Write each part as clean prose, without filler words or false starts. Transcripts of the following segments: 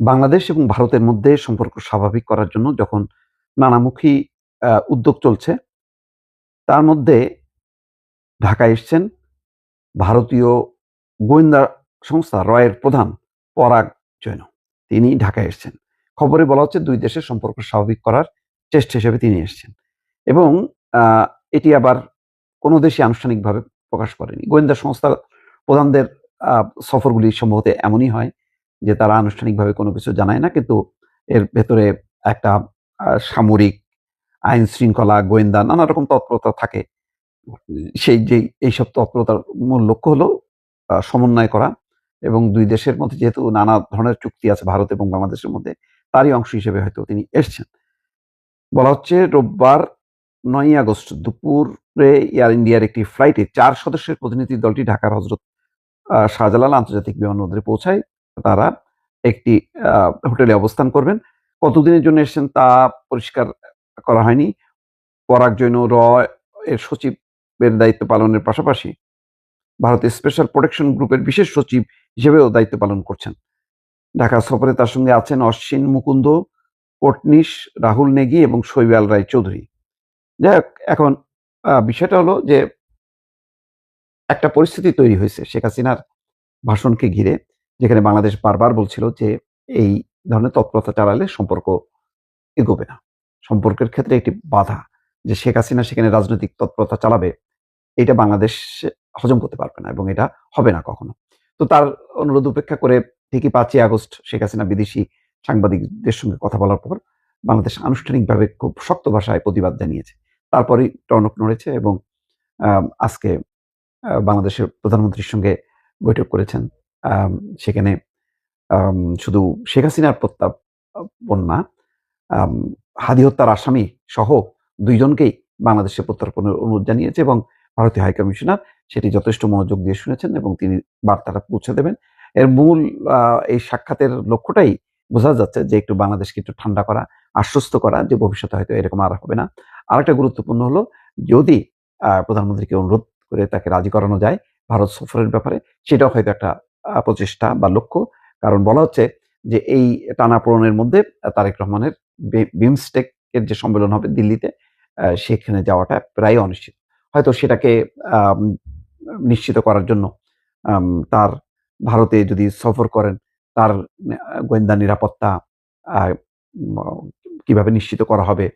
বাংলাদেশ এবং ভারতের মধ্যে সম্পর্ক স্বাভাবিক করার জন্য যখন নানামুখী উদ্যোগ চলছে, তার মধ্যে ঢাকায় এসছেন ভারতীয় গোয়েন্দা সংস্থা রয়ের প্রধান পরাগ জৈন। তিনি ঢাকায় এসছেন। খবরে বলা হচ্ছে ২ দেশের সম্পর্ক স্বাভাবিক করার চেষ্টা হিসেবে তিনি এসছেন। এবং আ এটি আবার কোন দেশই আনুষ্ঠানিকভাবে প্রকাশ করেনি। গোয়েন্দা সংস্থা প্রধানদের আ সফরগুলি সম্ভবত এমনই হয় যে তারা আনুষ্ঠানিকভাবে কোনো কিছু জানায় না। কিন্তু এর ভেতরে একটা সামরিক, আইন শৃঙ্খলা, গোয়েন্দা নানা রকম তৎপরতা থাকে। সেই যেই এইসব তৎপরতার মূল লক্ষ্য হলো সমন্বয় করা এবং ২ দেশের মধ্যে যেহেতু নানা ধরনের চুক্তি আছে ভারত এবং বাংলাদেশের মধ্যে, তারই অংশ হিসেবে হয়তো তিনি এসছেন। বলা হচ্ছে রোববার ৯ই আগস্ট দুপুরে এয়ার ইন্ডিয়ার একটি ফ্লাইটে ৪ সদস্যের প্রতিনিধি দলটি ঢাকার হজরত শাহজালাল আন্তর্জাতিক বিমানবন্দরে পৌঁছায়। তারা একটি হোটেলে অবস্থান করবেন। কতদিনের জন্য এসছেন তা পরিষ্কার করা হয়নি। পরাগ জৈন এর সচিবের দায়িত্ব পালনের পাশাপাশি ভারতের স্পেশাল প্রোটেকশন গ্রুপের বিশেষ সচিব হিসেবেও দায়িত্ব পালন করছেন। ঢাকা সফরে তার সঙ্গে আছেন অশ্বিন মুকুন্দ, কোটনিশ, রাহুল নেগি এবং শৈবাল রায় চৌধুরী। যাই হোক, এখন বিষয়টা হলো যে একটা পরিস্থিতি তৈরি হয়েছে শেখ হাসিনার ভাষণকে ঘিরে, যেখানে বাংলাদেশ বারবার বলছিল যে এই ধরনের তৎপরতা চালালে সম্পর্ক এগোবে না। সম্পর্কের ক্ষেত্রে একটি বাধা যে শেখ হাসিনা সেখানে রাজনৈতিক তৎপরতা চালাবে, এটা বাংলাদেশ হজম করতে পারবে না এবং এটা হবে না কখনো। তো তার অনুরোধ উপেক্ষা করে ঠিকই ৫ই আগস্ট শেখ হাসিনা বিদেশি সাংবাদিকদের সঙ্গে কথা বলার পর বাংলাদেশ আনুষ্ঠানিকভাবে খুব শক্ত ভাষায় প্রতিবাদ জানিয়েছে। তারপরেই টনক নড়েছে এবং আজকে বাংলাদেশের প্রধানমন্ত্রীর সঙ্গে বৈঠক করেছেন। আম সেখানে শুধু শেখ হাসিনার প্রত্যাপন না, আম হাদি হত্যার আসামি সহ ২ জনকেই বাংলাদেশে প্রত্যর্পণের অনুরোধ জানিয়েছে এবং ভারতীয় হাইকমিশনার সেটি যথেষ্ট মনোযোগ দিয়ে শুনেছেন এবং তিনি বার্তাটা পৌঁছে দেবেন। এর মূল এই সাক্ষাতের লক্ষ্যটাই বোঝা যাচ্ছে যে একটু বাংলাদেশকে একটু ঠান্ডা করা, আশ্বস্ত করা যে ভবিষ্যতে হয়তো এরকম আর হবে না। আরেকটা গুরুত্বপূর্ণ হলো যদি প্রধানমন্ত্রীকে অনুরোধ করে তাকে রাজি করানো যায় ভারত সফরের ব্যাপারে, সেটাও হয়তো একটা প্রচেষ্টা বা লক্ষ্য। কারণ বলা হচ্ছে যে এই টানাপোড়েনের মধ্যে তারেক রহমানের বিমস্টেক এর যে সম্মেলন হবে দিল্লিতে, সেখানে যাওয়াটা প্রায় অনিশ্চিত। হয়তো সেটাকে আম নিশ্চিত করার জন্য তার ভারতে যদি সফর করেন, তার গোয়েন্দা নিরাপত্তা আ ম কিভাবে নিশ্চিত করা হবে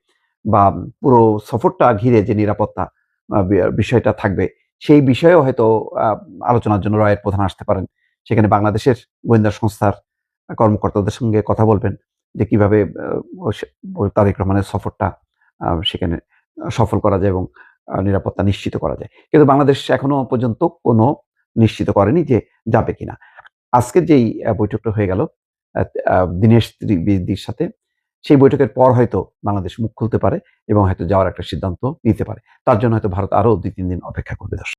বা পুরো সফরটা ঘিরে যে নিরাপত্তা বিষয়টা থাকবে, সেই বিষয়েও হয়তো আ আলোচনার জন্য রয়ের প্রধান আসতে পারেন। সেখানে বাংলাদেশের গোয়েন্দা সংস্থার কর্মকর্তাদের সঙ্গে কথা বলবেন যে কিভাবে তারেক রহমানের সফরটা সেখানে সফল করা যায় এবং নিরাপত্তা নিশ্চিত করা যায়। কিন্তু বাংলাদেশ এখনো পর্যন্ত কোনো নিশ্চিত করেনি যে যাবে কিনা। আজকের যেই বৈঠকটা হয়ে গেল আ আ দীনেশ ত্রিবেদীর সাথে, সেই বৈঠকের পর হয়তো বাংলাদেশ মুখ খুলতে পারে এবং হয়তো যাওয়ার একটা সিদ্ধান্ত নিতে পারে। তার জন্য হয়তো ভারত আরো ২-৩ দিন অপেক্ষা করবে।